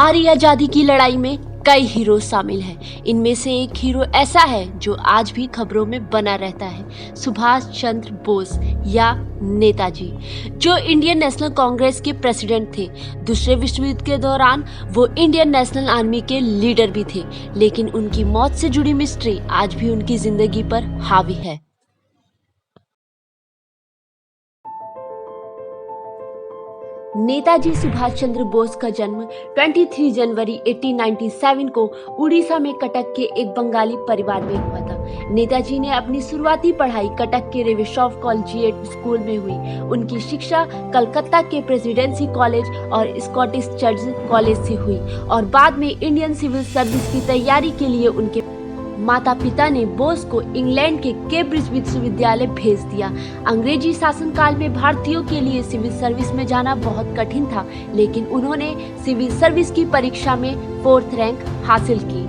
हमारी आजादी की लड़ाई में कई हीरो शामिल हैं। इनमें से एक हीरो ऐसा है जो आज भी खबरों में बना रहता है, सुभाष चंद्र बोस या नेताजी, जो इंडियन नेशनल कांग्रेस के प्रेसिडेंट थे। दूसरे विश्व युद्ध के दौरान वो इंडियन नेशनल आर्मी के लीडर भी थे, लेकिन उनकी मौत से जुड़ी मिस्ट्री आज भी उनकी जिंदगी पर हावी है। नेताजी सुभाष चंद्र बोस का जन्म 23 जनवरी 1897 को उड़ीसा में कटक के एक बंगाली परिवार में हुआ था। नेताजी ने अपनी शुरुआती पढ़ाई कटक के रेवेशॉफ कॉलेजिएट स्कूल में हुई। उनकी शिक्षा कलकत्ता के प्रेसिडेंसी कॉलेज और स्कॉटिश चर्च कॉलेज से हुई और बाद में इंडियन सिविल सर्विस की तैयारी के लिए उनके माता पिता ने बोस को इंग्लैंड के केम्ब्रिज विश्वविद्यालय भेज दिया। अंग्रेजी शासनकाल में भारतीयों के लिए सिविल सर्विस में जाना बहुत कठिन था, लेकिन उन्होंने सिविल सर्विस की परीक्षा में 4th रैंक हासिल की।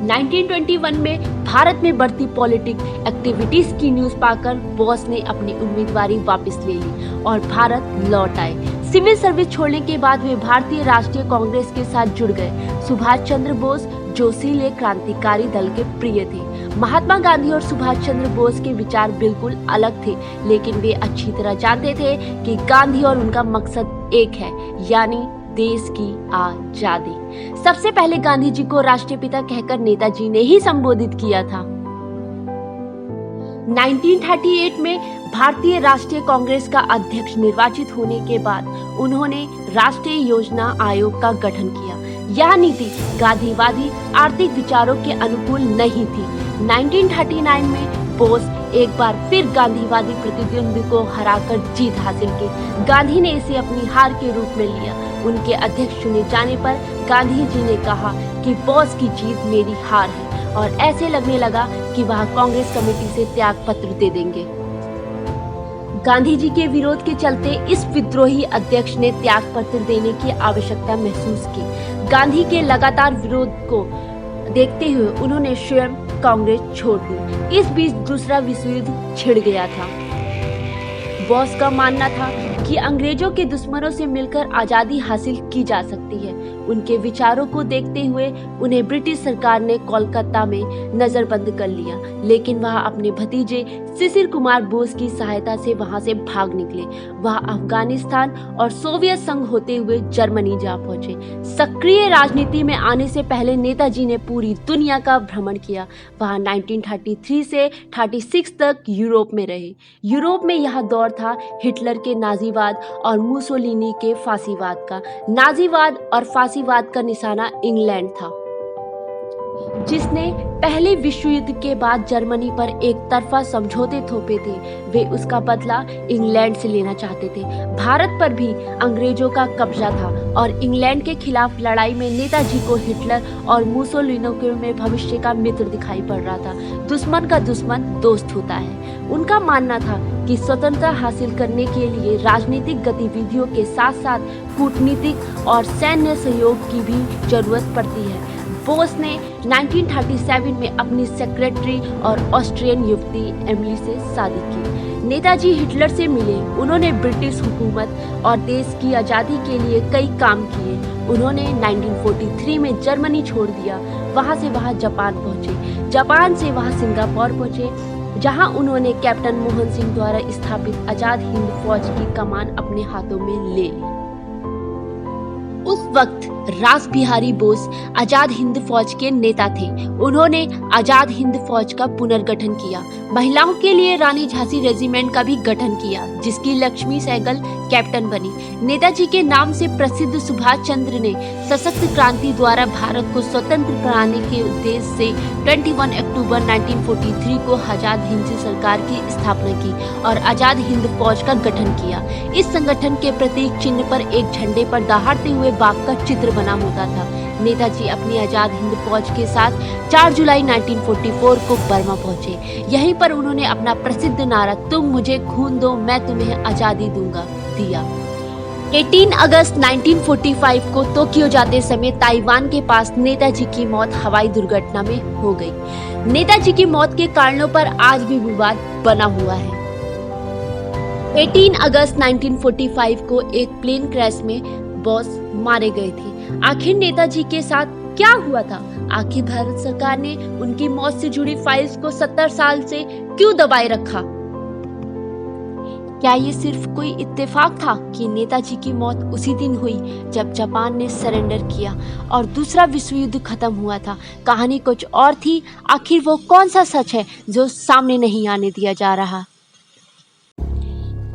1921 में भारत में बढ़ती पॉलिटिक एक्टिविटीज की न्यूज पाकर बोस ने अपनी उम्मीदवारी वापस ले ली और भारत लौट आए। सिविल सर्विस छोड़ने के बाद वे भारतीय राष्ट्रीय कांग्रेस के साथ जुड़ गए। सुभाष चंद्र बोस जोशीले क्रांतिकारी दल के प्रिय थे। महात्मा गांधी और सुभाष चंद्र बोस के विचार बिल्कुल अलग थे, लेकिन वे अच्छी तरह जानते थे कि गांधी और उनका मकसद एक है, यानी देश की आजादी। सबसे पहले गांधी जी को राष्ट्रपिता कहकर नेताजी ने ही संबोधित किया था। 1938 में भारतीय राष्ट्रीय कांग्रेस का अध्यक्ष निर्वाचित होने के बाद उन्होंने राष्ट्रीय योजना आयोग का गठन किया। यह नीति गांधीवादी आर्थिक विचारों के अनुकूल नहीं थी। 1939 में बोस एक बार फिर गांधीवादी प्रतिद्वंदी को हराकर जीत हासिल की। गांधी ने इसे अपनी हार के रूप में लिया। उनके अध्यक्ष चुने जाने पर गांधी जी ने कहा कि बोस की जीत मेरी हार है, और ऐसे लगने लगा कि वह कांग्रेस कमेटी से त्याग पत्र दे देंगे। गांधी जी के विरोध के चलते इस विद्रोही अध्यक्ष ने त्याग पत्र देने की आवश्यकता महसूस की। गांधी के लगातार विरोध को देखते हुए उन्होंने स्वयं कांग्रेस छोड़ दी। इस बीच दूसरा विश्व युद्ध छिड़ गया था। बोस का मानना था कि अंग्रेजों के दुश्मनों से मिलकर आजादी हासिल की जा सकती है। उनके विचारों को देखते हुए उन्हें ब्रिटिश सरकार ने कोलकाता में नजरबंद कर लिया, लेकिन वह अपने भतीजे शिशिर कुमार बोस की सहायता से वहां से भाग निकले। वह अफगानिस्तान और सोवियत संघ होते हुए जर्मनी जा पहुंचे। सक्रिय राजनीति में आने से पहले नेताजी ने पूरी दुनिया का भ्रमण किया। वह 1933 से 36 तक यूरोप में रहे। यूरोप में यह दौर था हिटलर के नाजीवाद और मुसोलिनी के फांसीवाद का। नाजीवाद और फांसीवाद का निशाना इंग्लैंड था, जिसने पहले विश्व युद्ध के बाद जर्मनी पर एक तरफा समझौते थोपे थे। वे उसका बदला इंग्लैंड से लेना चाहते थे। भारत पर भी अंग्रेजों का कब्जा था और इंग्लैंड के खिलाफ लड़ाई में नेताजी को हिटलर और मुसोलिनी में भविष्य का मित्र दिखाई पड़ रहा था। दुश्मन का दुश्मन दोस्त होता है। उनका मानना था कि स्वतंत्रता हासिल करने के लिए राजनीतिक गतिविधियों के साथ साथ कूटनीतिक और सैन्य सहयोग की भी जरूरत पड़ती है। बोस ने 1937 में अपनी सेक्रेटरी और ऑस्ट्रियन युवती एमिली से शादी की। नेताजी हिटलर से मिले। उन्होंने ब्रिटिश हुकूमत और देश की आज़ादी के लिए कई काम किए। उन्होंने 1943 में जर्मनी छोड़ दिया। वहां से वह जापान पहुंचे। जापान से वह सिंगापुर पहुंचे, जहां उन्होंने कैप्टन मोहन सिंह द्वारा स्थापित आजाद हिंद फौज की कमान अपने हाथों में ले ली। उस वक्त रास बिहारी बोस आजाद हिंद फौज के नेता थे। उन्होंने आजाद हिंद फौज का पुनर्गठन किया। महिलाओं के लिए रानी झांसी रेजिमेंट का भी गठन किया, जिसकी लक्ष्मी सहगल कैप्टन बनी। नेताजी के नाम से प्रसिद्ध सुभाष चंद्र ने सशक्त क्रांति द्वारा भारत को स्वतंत्र बनाने के उद्देश्य से 21 अक्टूबर 1943 को आजाद हिंद सरकार की स्थापना की और आजाद हिंद फौज का गठन किया। इस संगठन के प्रतीक चिन्ह पर एक झंडे पर दहाड़ते हुए बाघ का चित्र बना होता था। नेताजी अपनी आजाद हिंद फौज के साथ 4 जुलाई 1944 को बर्मा पहुंचे। यहीं पर उन्होंने अपना प्रसिद्ध नारा "तुम मुझे खून दो, मैं तुम्हें आजादी दूंगा" दिया। 18 अगस्त 1945 को टोक्यो जाते समय ताइवान के पास नेताजी की मौत हवाई दुर्घटना में हो गई। नेताजी की मौत के कारणों पर आज भी विवाद बना हुआ है। 18 अगस्त 1945 को एक प्लेन क्रैश में बोस मारे गए थे। आखिर नेताजी के साथ क्या हुआ था? आखिर भारत सरकार ने उनकी मौत से जुड़ी फाइल्स को 70 साल से क्यों दबाए रखा? क्या ये सिर्फ कोई इत्तेफाक था कि नेताजी की मौत उसी दिन हुई जब जापान ने सरेंडर किया और दूसरा विश्व युद्ध खत्म हुआ था? कहानी कुछ और थी। आखिर वो कौन सा सच है जो सामने नहीं आने दिया जा रहा?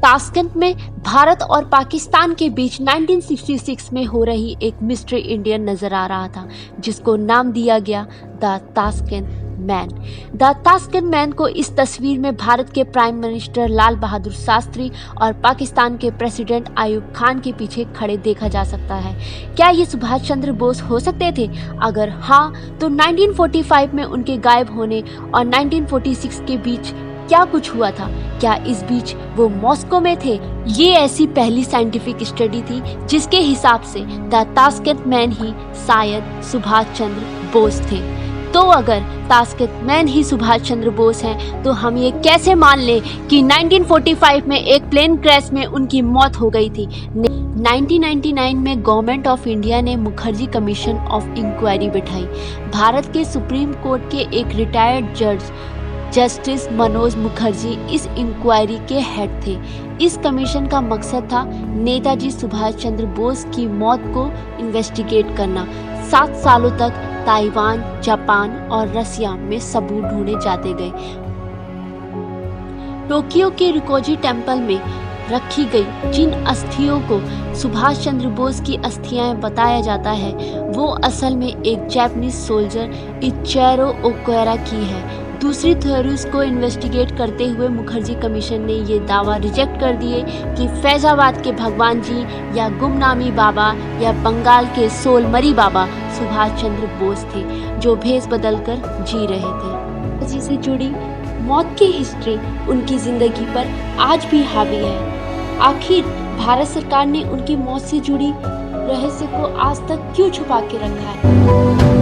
ताशकंद में भारत और पाकिस्तान के बीच 1966 में हो रही एक मिस्ट्री इंडियन नजर आ रहा था, जिसको नाम दिया गया the Tashkent man. The Tashkent man को इस तस्वीर में भारत के प्राइम मिनिस्टर लाल बहादुर शास्त्री और पाकिस्तान के प्रेसिडेंट आयूब खान के पीछे खड़े देखा जा सकता है। क्या ये सुभाष चंद्र बोस हो सकते थे? अगर हाँ, तो 1945 में उनके गायब होने और 1946 के बीच क्या कुछ हुआ था? क्या इस बीच वो मॉस्को में थे? ये ऐसी पहली साइंटिफिक स्टडी थी जिसके हिसाब से द ताशकंद मैन ही शायद सुभाष चंद्र बोस थे। तो अगर ताशकंद मैन ही सुभाष चंद्र बोस हैं, तो हम ये कैसे मान लें कि 1945 में एक प्लेन क्रैश में उनकी मौत हो गई थी? 1999 में गवर्नमेंट ऑफ इंडिया ने मुखर्जी कमीशन ऑफ इंक्वायरी बिठाई। भारत के सुप्रीम कोर्ट के एक रिटायर्ड जज जस्टिस मनोज मुखर्जी इस इंक्वायरी के हेड थे। इस कमीशन का मकसद था नेताजी सुभाष चंद्र बोस की मौत को इन्वेस्टिगेट करना। 7 सालों तक ताइवान, जापान और रसिया में सबूत ढूंढे जाते गए। टोक्यो के रिकोजी टेम्पल में रखी गई जिन अस्थियों को सुभाष चंद्र बोस की अस्थियां बताया जाता है, वो असल में एक जापानीज सोल्जर इचिरो ओकुएरा की है। दूसरी थ्योरीज को इन्वेस्टिगेट करते हुए मुखर्जी कमीशन ने ये दावा रिजेक्ट कर दिए कि फैजाबाद के भगवान जी या गुमनामी बाबा या बंगाल के सोलमरी बाबा सुभाष चंद्र बोस थे, जो भेष बदलकर जी रहे थे। जी से जुड़ी मौत की हिस्ट्री उनकी जिंदगी पर आज भी हावी है। आखिर भारत सरकार ने उनकी मौत से जुड़ी रहस्य को आज तक क्यों छुपा के रखा है?